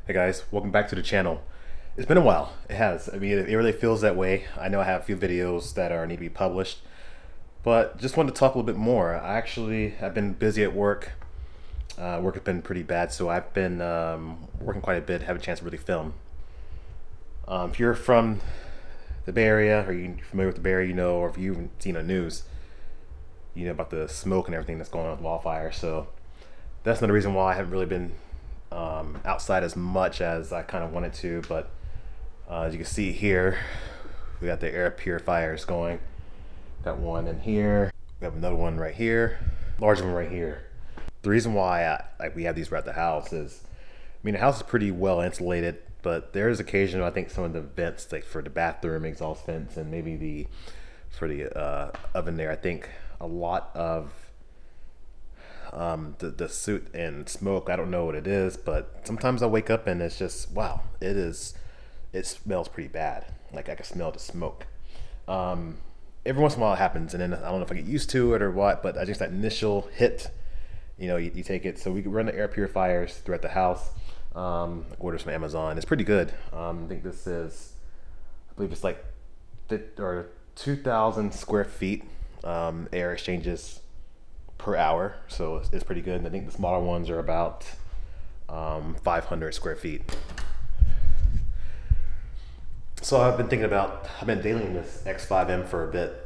Hey guys, welcome back to the channel. It's been a while. It has. I mean, it really feels that way. I know I have a few videos that need to be published, but just wanted to talk a little bit more. I've been busy at work. Work has been pretty bad, so I've been working quite a bit, haven't a chance to really film. If you're from the Bay Area, or you're familiar with the Bay Area, you know, or if you've seen the news, you know about the smoke and everything that's going on with wildfire. So that's another reason why I haven't really been outside as much as I kind of wanted to. But as you can see here, we got the air purifiers going. Got one in here. We have another one right here. Large one right here. The reason why we have these throughout the house is, I mean, the house is pretty well insulated, but there is occasion, I think, some of the vents, like for the bathroom exhaust vents and maybe for the oven there, I think a lot of the soot and smoke, I don't know what it is, but sometimes I wake up and it's just, wow, it smells pretty bad. Like I can smell the smoke. Every once in a while it happens, and then I don't know if I get used to it or what, but I just, that initial hit, you know, you take it. So we can run the air purifiers throughout the house. Orders from Amazon. It's pretty good. I think this is, I believe it's like 2,000 square feet air exchanges per hour, so it's pretty good. And I think the smaller ones are about 500 square feet. So I've been dealing this X5M for a bit,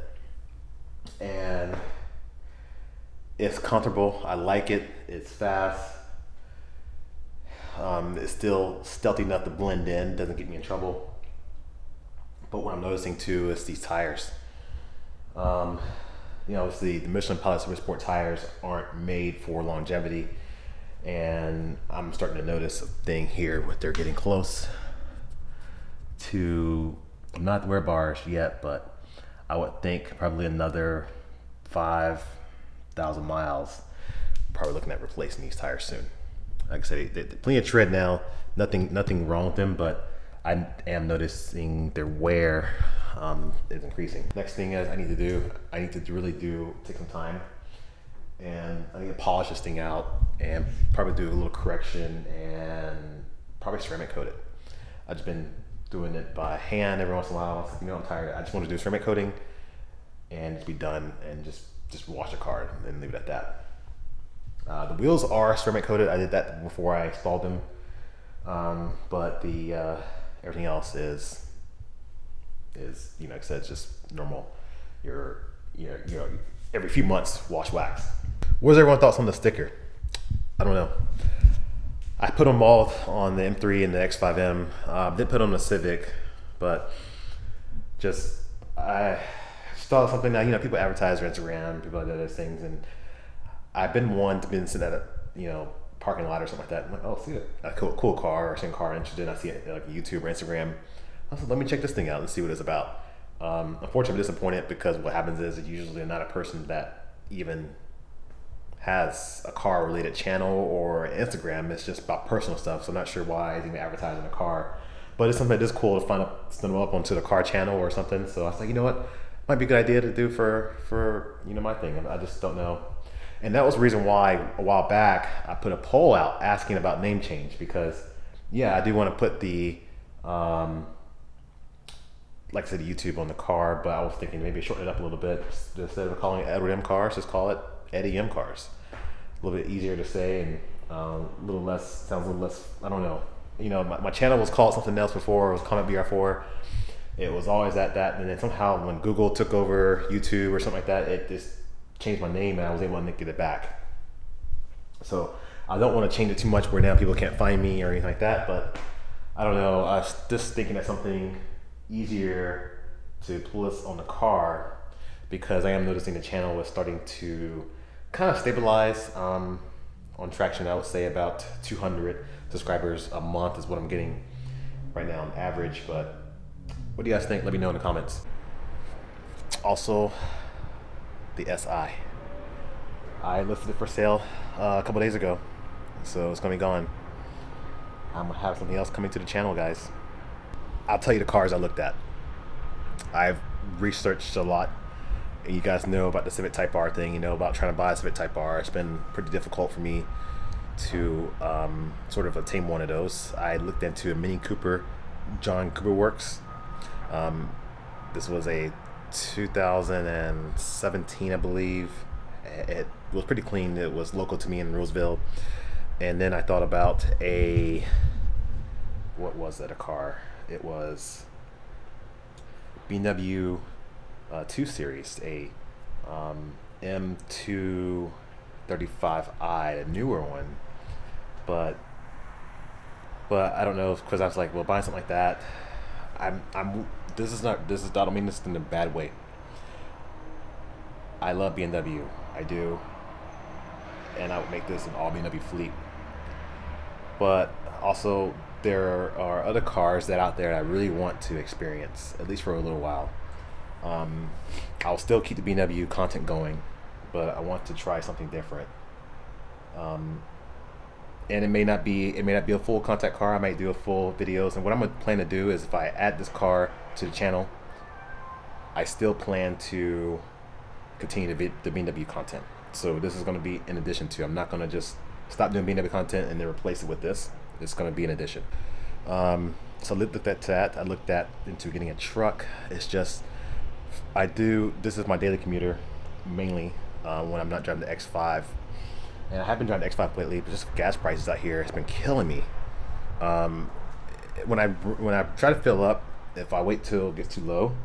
and it's comfortable. I like it. It's fast. It's still stealthy enough to blend in, doesn't get me in trouble. But what I'm noticing too is these tires. You know, the Michelin Pilot Super Sport tires aren't made for longevity, and I'm starting to notice a thing here with they're getting close to, I'm not at the wear bars yet, but I would think probably another 5,000 miles, probably looking at replacing these tires soon. Like I said, they're plenty of tread now, nothing wrong with them, but I am noticing their wear is increasing. Next thing is I need to really take some time, and I need to polish this thing out and probably do a little correction and probably ceramic coat it. I've just been doing it by hand every once in a while. You know, I'm tired. I just want to do ceramic coating and just be done, and just wash the car and leave it at that. The wheels are ceramic coated. I did that before I installed them, but the everything else is, you know, like I said, it's just normal. You know, every few months wash wax. What does everyone thoughts on the sticker? I don't know. I put them all on the M3 and the X5M. Didn't put on the Civic, but just I saw something that, you know, people advertise on Instagram, people like those things, and I've been sitting at a, you know, parking lot or something like that. I'm like, oh, see a cool car or some car I'm interested in. I see it like YouTube or Instagram. I said, let me check this thing out and see what it's about. Unfortunately, I'm disappointed because what happens is usually not a person that even has a car related channel or Instagram. It's just about personal stuff. So I'm not sure why he's even advertising a car, but it's something that is cool to find them up onto the car channel or something. So I was like, you know what, might be a good idea to do for you know, my thing. I just don't know. And that was the reason why a while back I put a poll out asking about name change, because yeah, I do want to put the like I said, YouTube on the car, but I was thinking maybe shorten it up a little bit. Instead of calling it Edward M Cars, just call it Eddie M Cars. A little bit easier to say, and a little less, sounds a little less, I don't know. You know, my channel was called something else before. It was Comment BR4. It was always at that, and then somehow when Google took over YouTube or something like that, it just changed my name, and I was able to get it back. So I don't want to change it too much where now people can't find me or anything like that, but I don't know. I was just thinking of something easier to pull this on the car, because I am noticing the channel is starting to kind of stabilize on traction. I would say about 200 subscribers a month is what I'm getting right now on average. But what do you guys think? Let me know in the comments. Also, the Si. I listed it for sale a couple days ago, so it's gonna be gone. I'm gonna have something else coming to the channel, guys. I'll tell you the cars I looked at. I've researched a lot, and you guys know about the Civic Type R thing. You know about trying to buy a Civic Type R. It's been pretty difficult for me to sort of obtain one of those, I looked into a Mini Cooper, John Cooper Works. This was a 2017, I believe. It was pretty clean. It was local to me in Roseville. And then I thought about what was it, a car? It was BMW 2 Series, a M235i, a newer one. But I don't know, because I was like, well, buying something like that, I don't mean this in a bad way. I love BMW, I do, and I would make this an all BMW fleet. But also, there are other cars that out there that I really want to experience, at least for a little while. I'll still keep the BMW content going, but I want to try something different. And it may not be a full contact car. I might do a full videos, and what I'm gonna plan to do is, if I add this car to the channel, I still plan to continue the BMW content. So this is gonna be in addition to. I'm not gonna just stop doing BMW content and then replace it with this. It's gonna be an addition. So I looked at that. I looked into getting a truck. It's just this is my daily commuter mainly when I'm not driving the X5. And I have been driving the X5 lately, but just gas prices out here has been killing me. When I try to fill up, if I wait till it gets too low,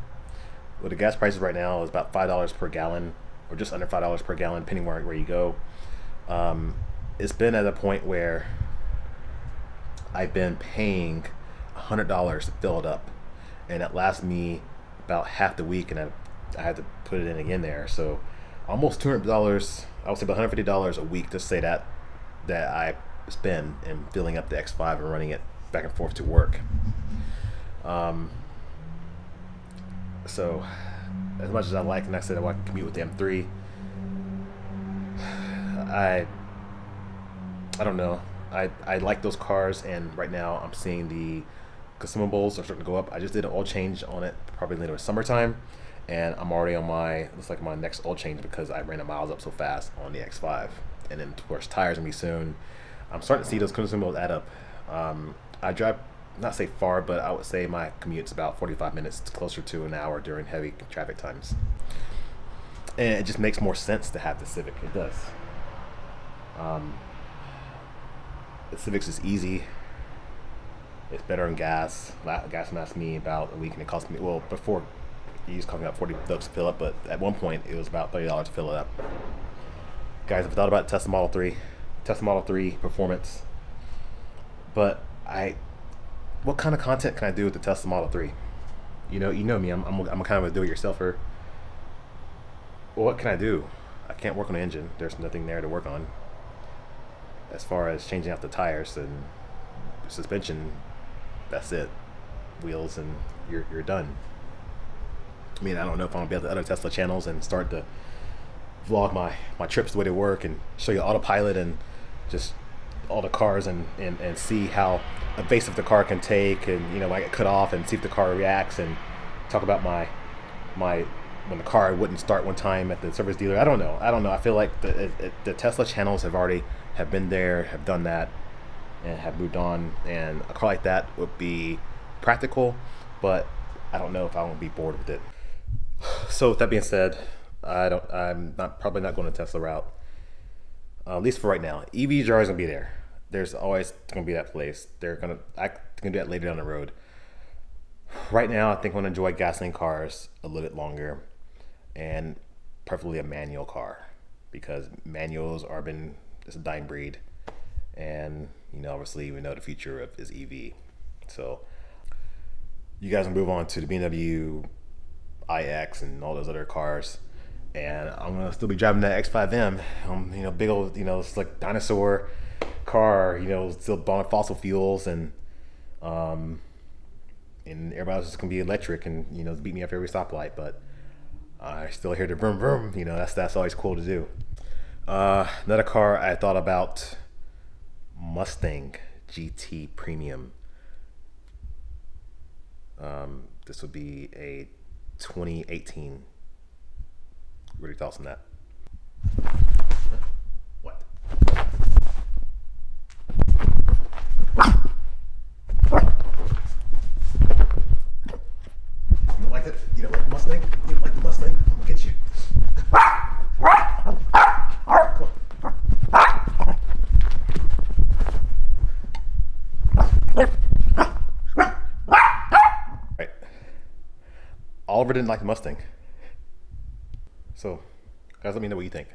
well, the gas prices right now is about $5 per gallon, or just under $5 per gallon, depending where you go. It's been at a point where I've been paying $100 to fill it up, and it lasts me about half the week, and I had to put it in again there. So almost $200. I would say about $150 a week, to say that I spend in filling up the X5 and running it back and forth to work. So as much as I like, and I said I want to commute with the M3, I don't know. I like those cars, and right now I'm seeing the consumables are starting to go up. I just did an oil change on it probably later in summertime, and I'm already on my next oil change because I ran the miles up so fast on the X5. And then of course tires gonna be soon. I'm starting to see those consumables add up. I drive, not say far, but I would say my commute's about 45 minutes, closer to an hour during heavy traffic times. And it just makes more sense to have the Civic. It does. The Civic is easy. It's better in gas. Gas lasts me about a week, and it cost me, well, before it used to cost me about $40 to fill up, but at one point it was about $30 to fill it up. Guys, I've thought about Tesla Model 3, Performance, but what kind of content can I do with the Tesla Model 3? You know me. I'm kind of a do-it-yourselfer. Well, what can I do? I can't work on the engine. There's nothing there to work on. As far as changing out the tires and suspension, that's it. Wheels, and you're done. I mean, I don't know if I'm gonna be able to other Tesla channels and start to vlog my trips, the way they work, and show you autopilot and just all the cars, and see how evasive the car can take, and I get cut off, and see if the car reacts, and talk about my when the car wouldn't start one time at the service dealer. I don't know. I feel like the Tesla channels have been there, have done that, and have moved on, and a car like that would be practical, but I don't know if I won't be bored with it. So with that being said, I'm probably not going to Tesla route, at least for right now. EVs are always gonna be there. There's always gonna be that place. I can do that later down the road. Right now, I think I'm gonna enjoy gasoline cars a little bit longer, and preferably a manual car, because manuals it's a dying breed, and obviously we know the future is EV. So you guys will move on to the BMW iX and all those other cars, and I'm gonna still be driving that X5M. Big old, it's like dinosaur car. Still burning fossil fuels, and everybody's just gonna be electric, and beat me up every stoplight. But I still hear the vroom vroom. That's always cool to do. Another car I thought about, Mustang GT Premium. This would be a 2018. What are your thoughts on that? What? Right. Oliver didn't like the Mustang. So, guys, let me know what you think.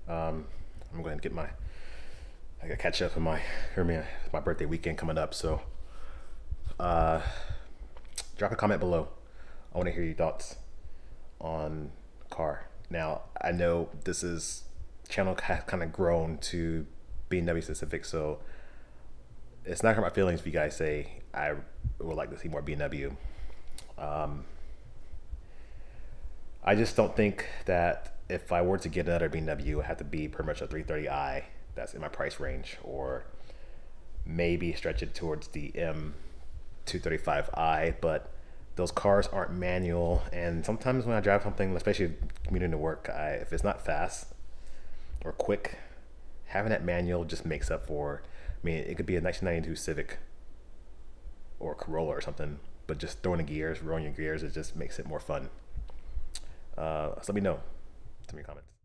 I'm going to get my, I got to catch up on my birthday weekend coming up. So, drop a comment below. I want to hear your thoughts on car. Now, I know this channel has kind of grown to BMW specific, so it's not hurt my feelings if you guys say I would like to see more BMW. I just don't think that if I were to get another BMW, it would have to be pretty much a 330i that's in my price range, or maybe stretch it towards the M235i, but those cars aren't manual, and sometimes when I drive something, especially commuting to work, if it's not fast or quick, having that manual just makes up for, I mean, it could be a 1992 Civic or Corolla or something, but just throwing the gears, rolling your gears, it just makes it more fun. So let me know. Tell me in your comments.